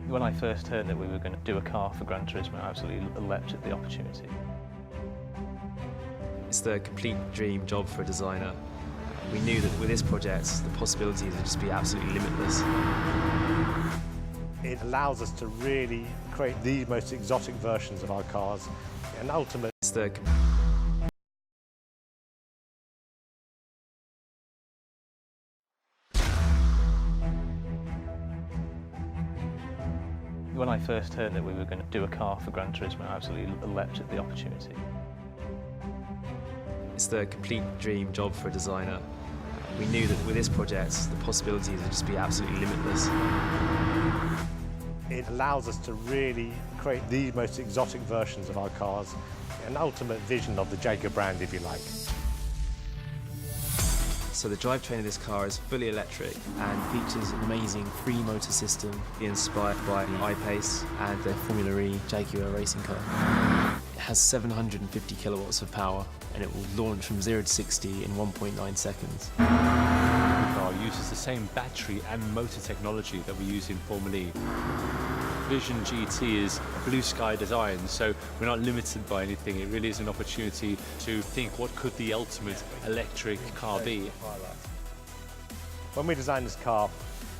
When I first heard that we were going to do a car for Gran Turismo, I absolutely leapt at the opportunity. It's the complete dream job for a designer. We knew that with this project, the possibilities would just be absolutely limitless. It allows us to really create the most exotic versions of our cars, and ultimately It's the When I first heard that we were going to do a car for Gran Turismo, I absolutely leapt at the opportunity. It's the complete dream job for a designer. We knew that with this project, the possibilities would just be absolutely limitless. it allows us to really create the most exotic versions of our cars, an ultimate vision of the Jaguar brand, if you like. So the drivetrain of this car is fully electric and features an amazing free motor system inspired by the I-Pace and the Formula E Jaguar racing car. It has 750 kilowatts of power and it will launch from 0 to 60 in 1.9 seconds. The car uses the same battery and motor technology that we use in Formula E. Vision GT is a blue sky design, so we're not limited by anything. It really is an opportunity to think, what could the ultimate electric car be? When we designed this car,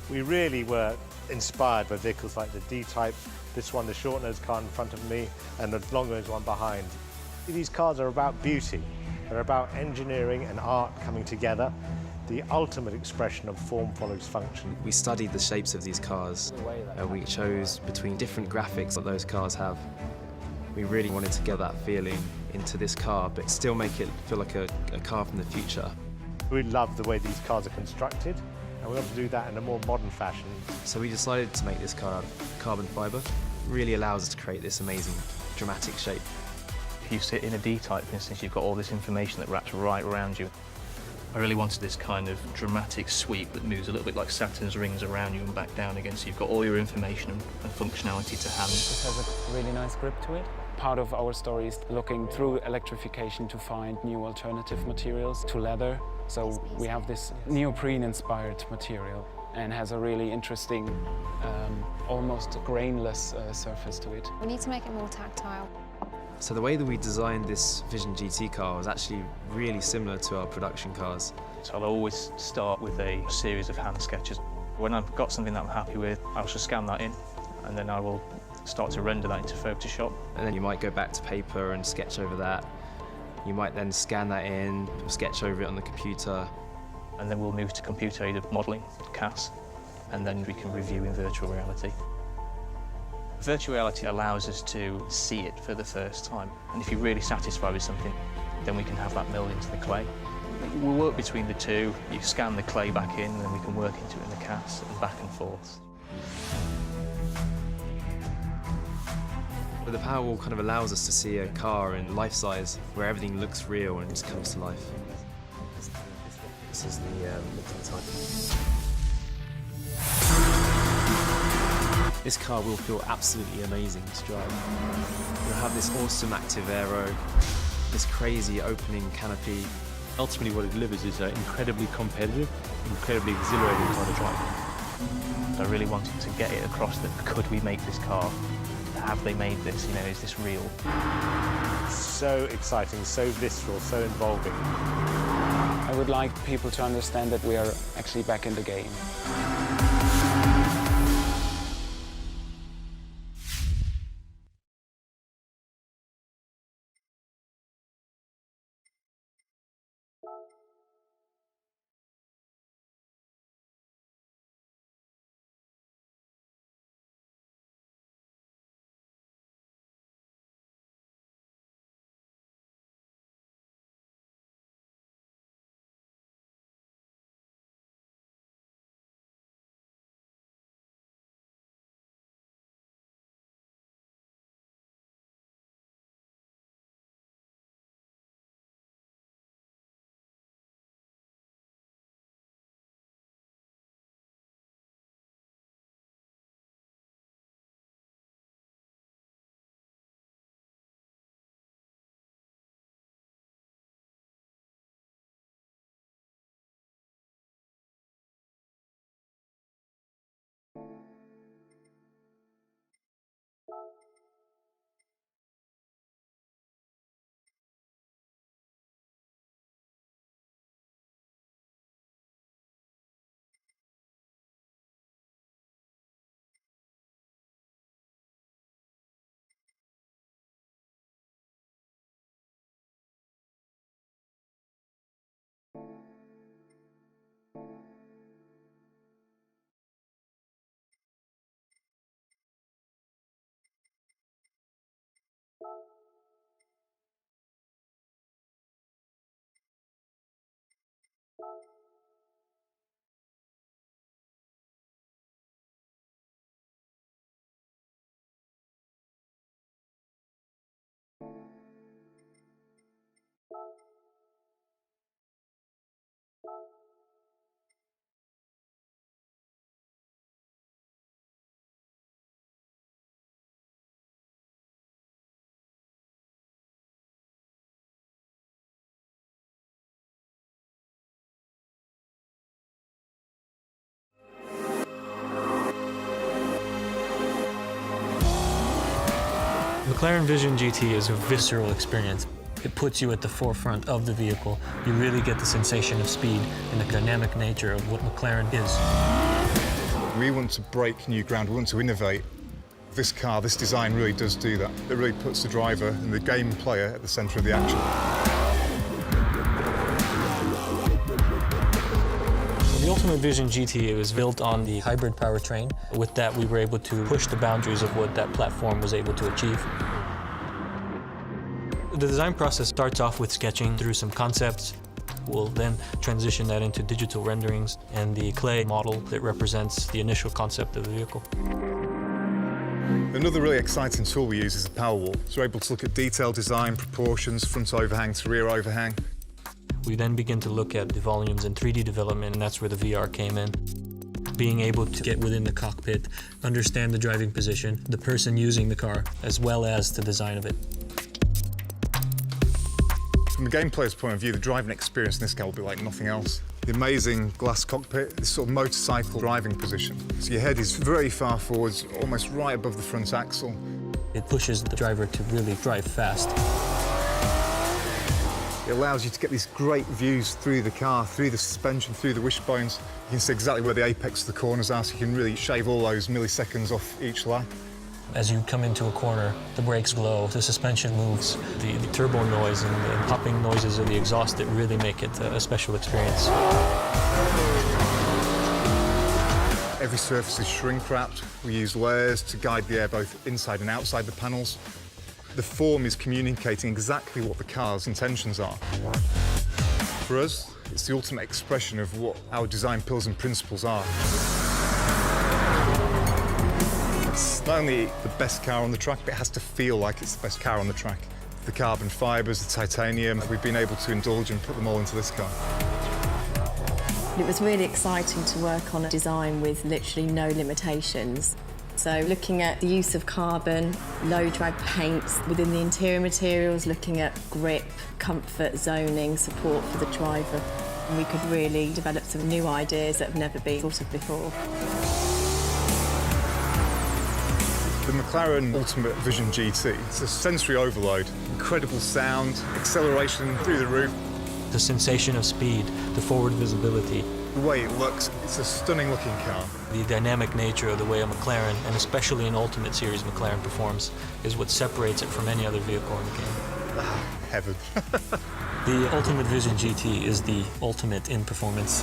we really were inspired by vehicles like the D-Type, this one, the short-nosed car in front of me, and the long-nosed one behind. These cars are about beauty. They're about engineering and art coming together. The ultimate expression of form follows function. We studied the shapes of these cars. We chose between different graphics that those cars have. We really wanted to get that feeling into this car, but still make it feel like a car from the future. We love the way these cars are constructed, and we want to do that in a more modern fashion. So we decided to make this car out of carbon fibre. It really allows us to create this amazing, dramatic shape. If you sit in a D-Type, for instance, you've got all this information that wraps right around you. I really wanted this kind of dramatic sweep that moves a little bit like Saturn's rings around you and back down again, so you've got all your information and functionality to hand. This has a really nice grip to it. Part of our story is looking through electrification to find new alternative materials to leather. So we have this neoprene-inspired material and has a really interesting, almost grainless surface to it. We need to make it more tactile. So the way that we designed this Vision GT car was actually really similar to our production cars. So I'll always start with a series of hand sketches. When I've got something that I'm happy with, I'll just scan that in, and then I will start to render that into Photoshop. And then you might go back to paper and sketch over that. You might then scan that in, sketch over it on the computer. And then we'll move to computer-aided modelling, CAS, and then we can review in virtual reality. Virtual reality allows us to see it for the first time. And if you're really satisfied with something, then we can have that milled into the clay. We'll work between the two. You scan the clay back in, and then we can work into it in the CAS and back and forth. But the Powerwall kind of allows us to see a car in life size, where everything looks real and just comes to life. This is the look of the type. This car will feel absolutely amazing to drive. You'll have this awesome active aero, this crazy opening canopy. Ultimately, what it delivers is an incredibly competitive, incredibly exhilarating car to drive. I really wanted to get it across that could we make this car? Have they made this? You know, is this real? So exciting, so visceral, so involving. I would like people to understand that we are actually back in the game. McLaren Vision GT is a visceral experience. It puts you at the forefront of the vehicle. You really get the sensation of speed and the dynamic nature of what McLaren is. We want to break new ground, we want to innovate. This car, this design really does do that. It really puts the driver and the game player at the centre of the action. The Ultimate Vision GT was built on the hybrid powertrain. With that, we were able to push the boundaries of what that platform was able to achieve. The design process starts off with sketching through some concepts. We'll then transition that into digital renderings and the clay model that represents the initial concept of the vehicle. Another really exciting tool we use is the power wall. So we're able to look at detailed design, proportions, front overhang to rear overhang. We then begin to look at the volumes in 3D development, and that's where the VR came in. Being able to get within the cockpit, understand the driving position, the person using the car, as well as the design of it. From the game player's point of view, the driving experience in this car will be like nothing else. The amazing glass cockpit, this sort of motorcycle driving position. So your head is very far forwards, almost right above the front axle. It pushes the driver to really drive fast. It allows you to get these great views through the car, through the suspension, through the wishbones. You can see exactly where the apex of the corners are, so you can really shave all those milliseconds off each lap. As you come into a corner, the brakes glow, the suspension moves, the turbo noise and the popping noises of the exhaust that really make it a special experience. Every surface is shrink wrapped. We use layers to guide the air both inside and outside the panels. The form is communicating exactly what the car's intentions are. For us, it's the ultimate expression of what our design pillars and principles are. It's not only the best car on the track, but it has to feel like it's the best car on the track. The carbon fibres, the titanium, we've been able to indulge and put them all into this car. It was really exciting to work on a design with literally no limitations. So looking at the use of carbon, low drag paints within the interior materials, looking at grip, comfort, zoning, support for the driver. And we could really develop some new ideas that have never been thought of before. The McLaren Ultimate Vision GT, it's a sensory overload, incredible sound, acceleration through the roof. The sensation of speed, the forward visibility. The way it looks, it's a stunning looking car. The dynamic nature of the way a McLaren, and especially an Ultimate Series McLaren performs, is what separates it from any other vehicle in the game. Heaven. The Ultimate Vision GT is the ultimate in performance.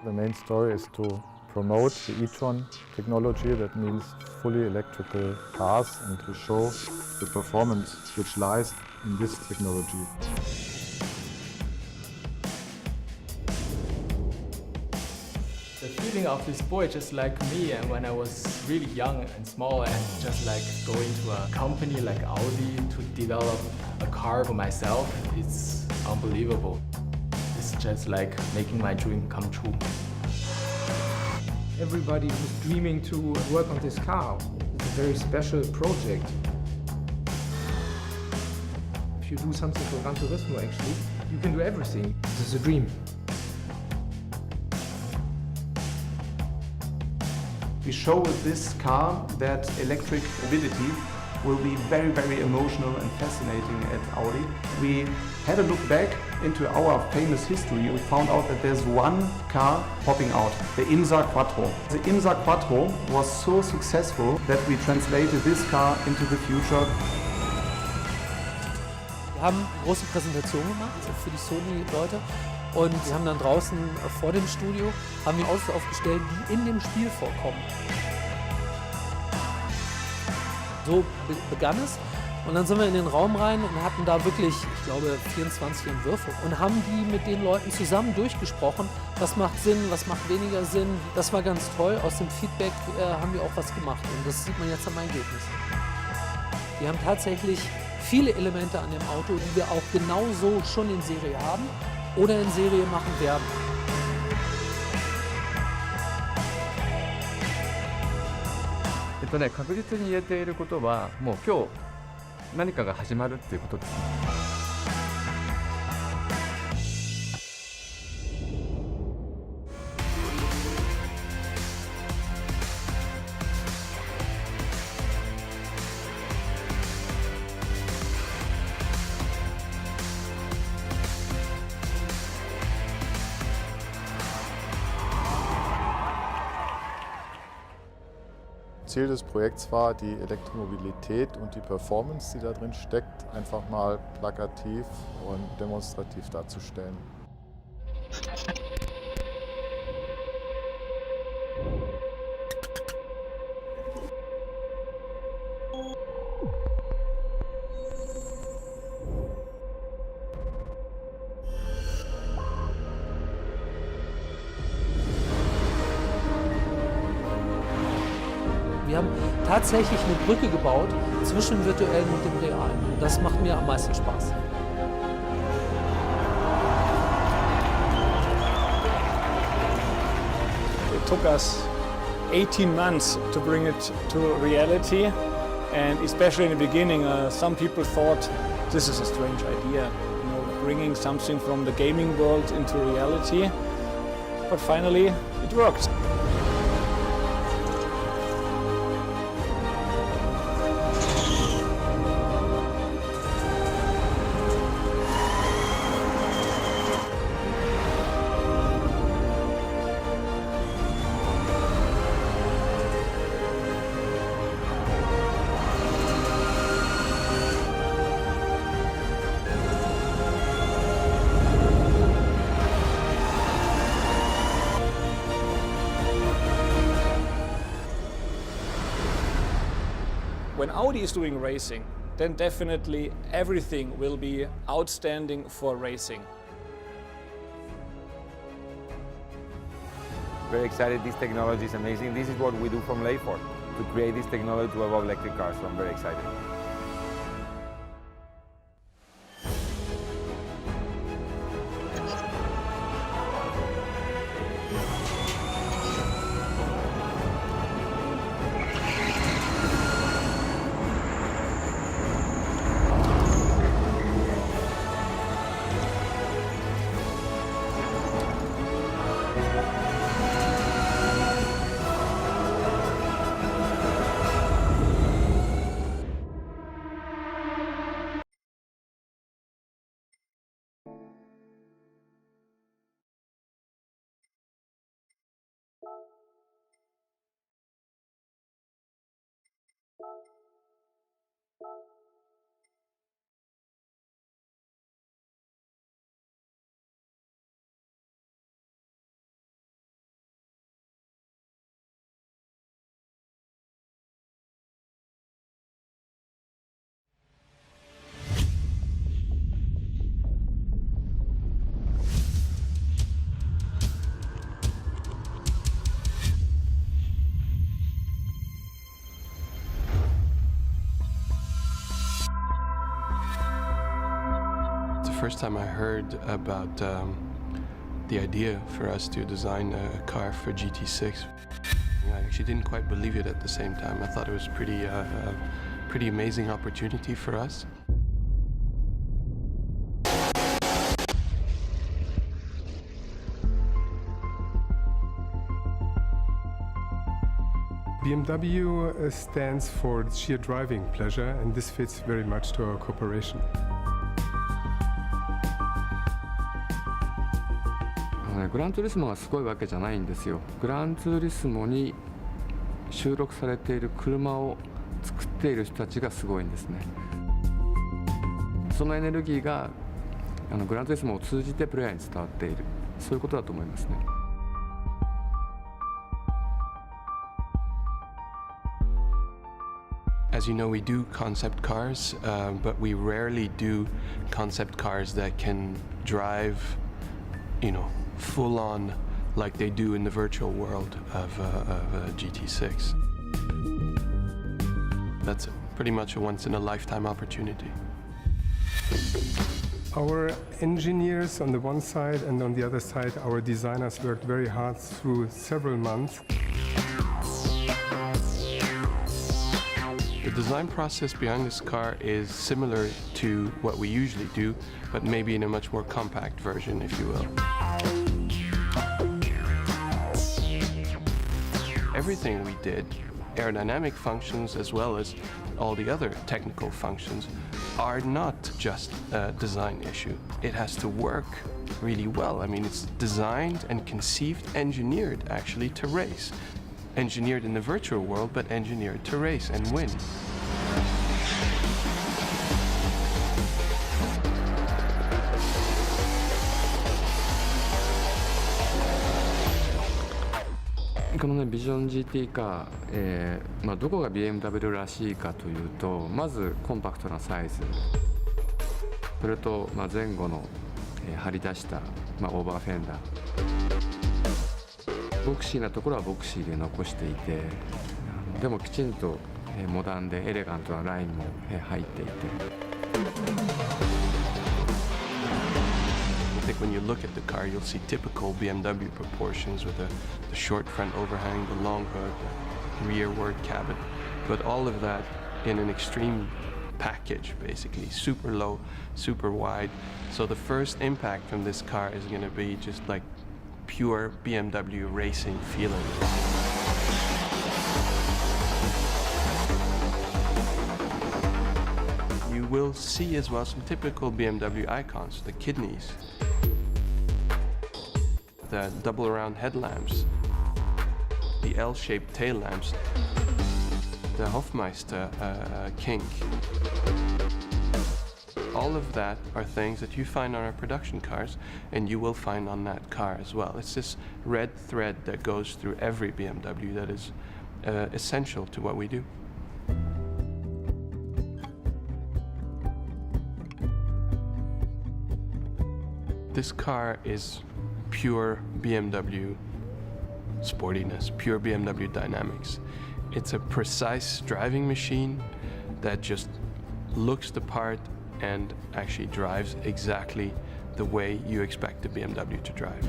The main story is to promote the e-tron technology, that means fully electrical cars, and to show the performance which lies in this technology. The feeling of this boy, just like me, and when I was really young and small, and just like going to a company like Audi to develop a car for myself, it's unbelievable. It's just like making my dream come true. Everybody who's dreaming to work on this car. It's a very special project. If you do something for Gran Turismo, actually, you can do everything. This is a dream. We show with this car that electric mobility will be very, very emotional and fascinating at Audi. We had a look back into our famous history. We found out that there's one car popping out, the Imsa Quattro. The Imsa Quattro was so successful that we translated this car into the future. Wir haben eine große Präsentation gemacht für die Sony-Leute und wir haben dann draußen vor dem Studio haben wir Autos aufgestellt, die in dem Spiel vorkommen. So begann es und dann sind wir in den Raum rein und hatten da wirklich, ich glaube, 24 Entwürfe und haben die mit den Leuten zusammen durchgesprochen, was macht Sinn, was macht weniger Sinn. Das war ganz toll, aus dem Feedback haben wir auch was gemacht und das sieht man jetzt am Ergebnis. Wir haben tatsächlich viele Elemente an dem Auto, die wir auch genauso schon in Serie haben oder in Serie machen werden. 確実に言えていることは、もう今日何かが始まるっていうことです。Ziel des Projekts war, die Elektromobilität und die Performance, die da drin steckt, einfach mal plakativ und demonstrativ darzustellen. Wir haben tatsächlich eine Brücke gebaut zwischen virtuellen und dem realen. Und das macht mir am meisten Spaß. It took us 18 months to bring it to reality, and especially in the beginning, some people thought this is a strange idea, you know, bringing something from the gaming world into reality. But finally, it worked. When Audi is doing racing, then definitely everything will be outstanding for racing. Very excited, this technology is amazing. This is what we do from Layford, to create this technology to evolve electric cars, so I'm very excited. First time I heard about the idea for us to design a car for GT6. I actually didn't quite believe it at the same time. I thought it was pretty amazing opportunity for us. BMW stands for sheer driving pleasure, and this fits very much to our cooperation. グランツーリスモがすごいわけじゃないんですよ。グランツーリスモに収録されている車を作っている人たちがすごいんですね。そのエネルギーがグランツーリスモを通じてプレイヤーに伝わっている、そういうことだと思いますね。As you know, we do concept cars, but we rarely do concept cars that can drive, full on like they do in the virtual world of GT6. That's pretty much a once-in-a-lifetime opportunity. Our engineers on the one side and on the other side, our designers worked very hard through several months. The design process behind this car is similar to what we usually do, but maybe in a much more compact version, if you will. Everything we did, aerodynamic functions as well as all the other technical functions, are not just a design issue. It has to work really well. I mean, it's designed and conceived, engineered actually to race. Engineered in the virtual world, but engineered to race and win.ビジョン GT カー、どこが BMW らしいかというと、まずコンパクトなサイズ、それと前後の張り出したオーバーフェンダー、ボクシーなところはボクシーで残していて、でもきちんとモダンでエレガントなラインも入っていて。I think when you look at the car, you'll see typical BMW proportions with the short front overhang, the long hood, the rearward cabin, but all of that in an extreme package, basically. Super low, super wide. So the first impact from this car is going to be just like pure BMW racing feeling. You will see as well some typical BMW icons, the kidneys, the double around headlamps, the L-shaped tail lamps, the Hofmeister kink. All of that are things that you find on our production cars, and you will find on that car as well. It's this red thread that goes through every BMW that is essential to what we do. This car is pure BMW sportiness, pure BMW dynamics. It's a precise driving machine that just looks the part and actually drives exactly the way you expect a BMW to drive.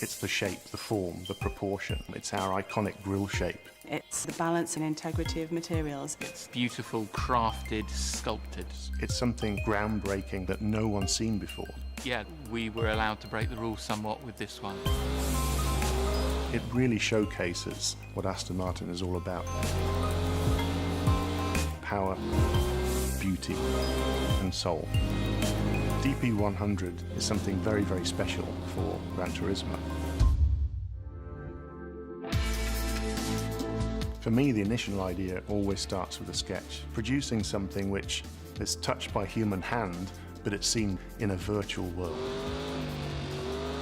It's the shape, the form, the proportion. It's our iconic grille shape. It's the balance and integrity of materials. It's beautiful, crafted, sculpted. It's something groundbreaking that no one's seen before. Yeah, we were allowed to break the rules somewhat with this one. It really showcases what Aston Martin is all about. Power, beauty, and soul. DP100 is something very, very special for Gran Turismo. For me, the initial idea always starts with a sketch, producing something which is touched by human hand, but it's seen in a virtual world.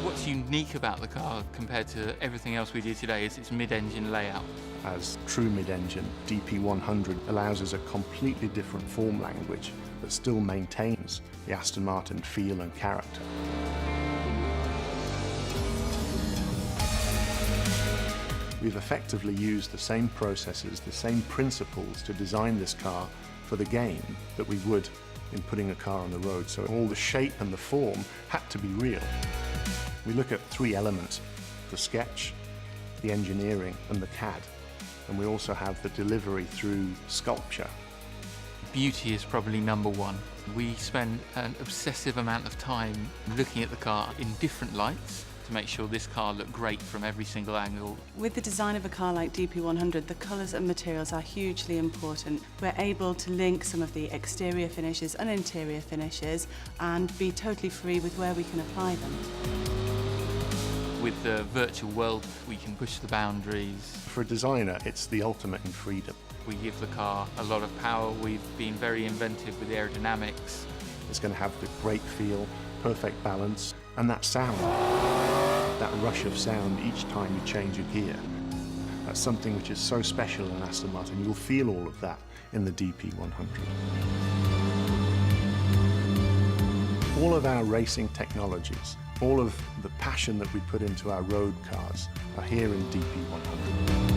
What's unique about the car compared to everything else we did today is its mid-engine layout. As true mid-engine, DP100 allows us a completely different form language that still maintains the Aston Martin feel and character. We've effectively used the same processes, the same principles to design this car for the game that we would in putting a car on the road. So all the shape and the form had to be real. We look at three elements: the sketch, the engineering, and the CAD. And we also have the delivery through sculpture. Beauty is probably number one. We spend an obsessive amount of time looking at the car in different lights to make sure this car looked great from every single angle. With the design of a car like DP100, the colours and materials are hugely important. We're able to link some of the exterior finishes and interior finishes and be totally free with where we can apply them. With the virtual world, we can push the boundaries. For a designer, it's the ultimate in freedom. We give the car a lot of power. We've been very inventive with aerodynamics. It's going to have the great feel, perfect balance, and that sound, that rush of sound each time you change a gear. That's something which is so special in Aston Martin. You'll feel all of that in the DP100. All of our racing technologies, all of the passion that we put into our road cars are here in DP100.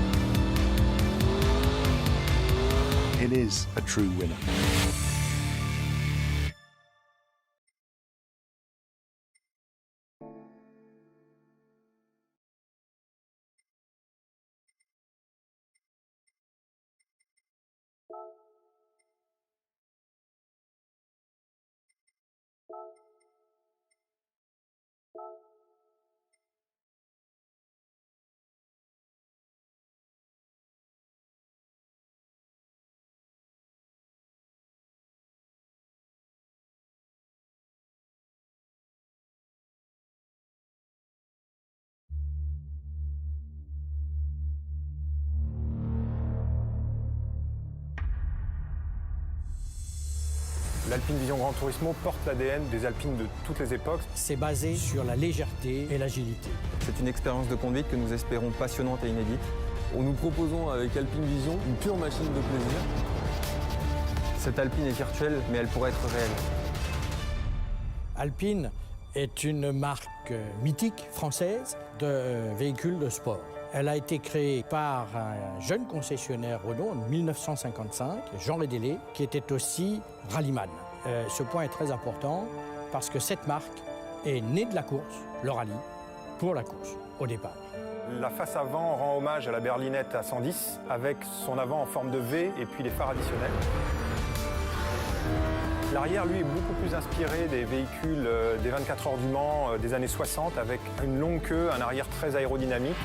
It is a true winner. L'Alpine Vision Gran Turismo porte l'ADN des Alpines de toutes les époques. C'est basé sur la légèreté et l'agilité. C'est une expérience de conduite que nous espérons passionnante et inédite. Nous proposons avec Alpine Vision une pure machine de plaisir. Cette Alpine est virtuelle, mais elle pourrait être réelle. Alpine est une marque mythique française de véhicules de sport. Elle a été créée par un jeune concessionnaire Renault en 1955, Jean Rédélé, qui était aussi rallyman. Ce point est très important parce que cette marque est née de la course, le rallye, pour la course, au départ. La face avant rend hommage à la berlinette à 110, avec son avant en forme de V et puis les phares additionnels. L'arrière, lui, est beaucoup plus inspiré des véhicules des 24 heures du Mans des années 60, avec une longue queue, un arrière très aérodynamique.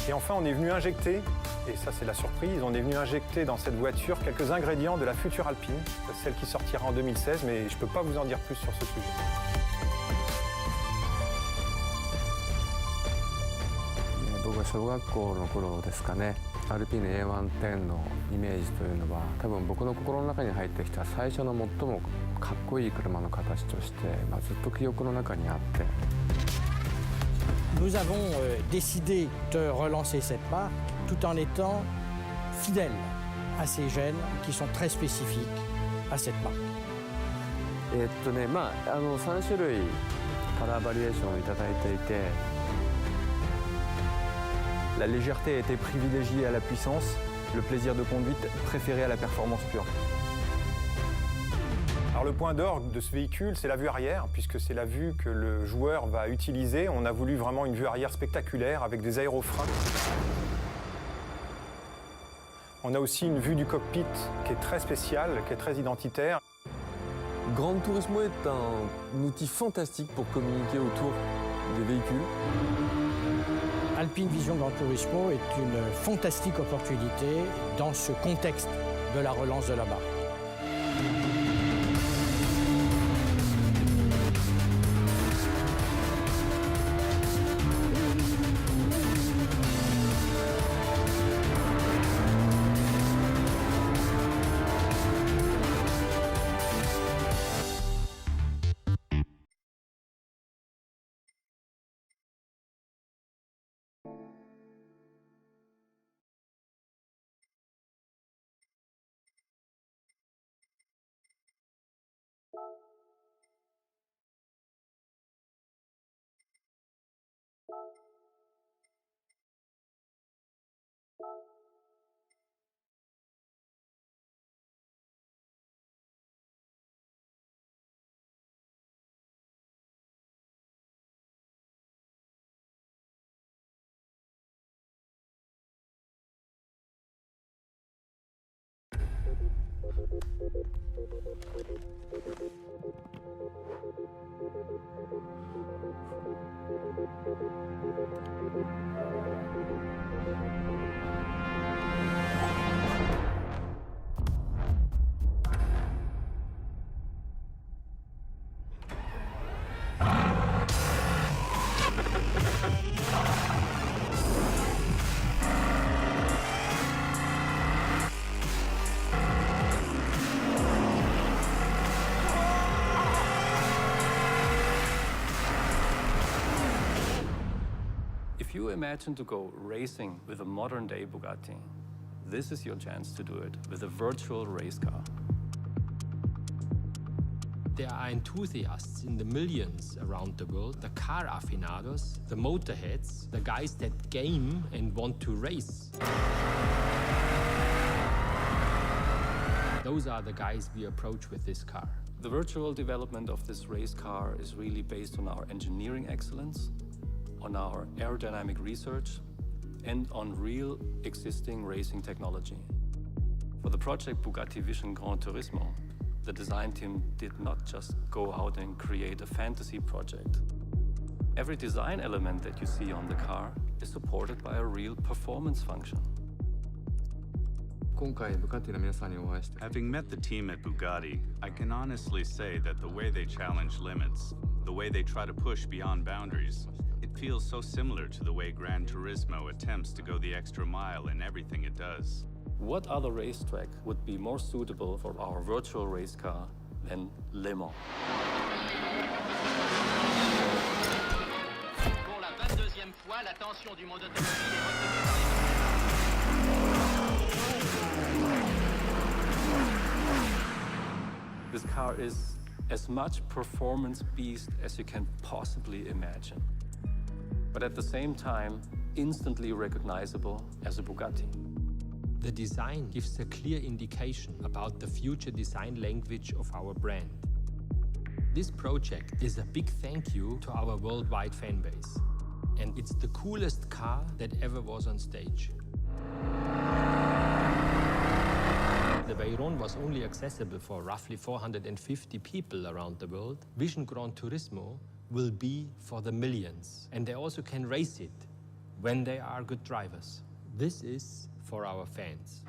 Et enfin, on est venu injecter, et ça c'est la surprise, on est venu injecter dans cette voiture quelques ingrédients de la future Alpine, celle qui sortira en 2016, mais je ne peux pas vous en dire plus sur ce sujet. 僕は小学校の頃ですかね、アルピーヌ A110 のイメージというのは多分僕の心の中に入ってきた最初の最もかっこいい車の形として、ずっと記憶の中にあって。Nous avons décidé de relancer cette marque tout en étant fidèles à ces gènes qui sont très spécifiques à cette marque. 3種類カラーバリエーションをいただいていて、La légèreté a été privilégiée à la puissance, le plaisir de conduite préféré à la performance pure. Alors le point d'orgue de ce véhicule, c'est la vue arrière, puisque c'est la vue que le joueur va utiliser. On a voulu vraiment une vue arrière spectaculaire avec des aérofreins. On a aussi une vue du cockpit qui est très spéciale, qui est très identitaire. Gran Turismo est un outil fantastique pour communiquer autour des véhicules. Alpine Vision Gran Turismo est une fantastique opportunité dans ce contexte de la relance de la marque. If you imagine to go racing with a modern-day Bugatti, this is your chance to do it with a virtual race car. There are enthusiasts in the millions around the world, the car aficionados, the motorheads, the guys that game and want to race. Those are the guys we approach with this car. The virtual development of this race car is really based on our engineering excellence, on our aerodynamic research, and on real existing racing technology. For the project Bugatti Vision Gran Turismo, the design team did not just go out and create a fantasy project. Every design element that you see on the car is supported by a real performance function. Having met the team at Bugatti, I can honestly say that the way they challenge limits, the way they try to push beyond boundaries, it feels so similar to the way Gran Turismo attempts to go the extra mile in everything it does. What other racetrack would be more suitable for our virtual race car than Le Mans? Pour la 22e fois, l'attention du monde automobile est retenue par les... This car is as much performance beast as you can possibly imagine, but at the same time, instantly recognizable as a Bugatti. The design gives a clear indication about the future design language of our brand. This project is a big thank you to our worldwide fan base. And it's the coolest car that ever was on stage. The Veyron was only accessible for roughly 450 people around the world. Vision Gran Turismo will be for the millions. And they also can race it when they are good drivers. This is for our fans.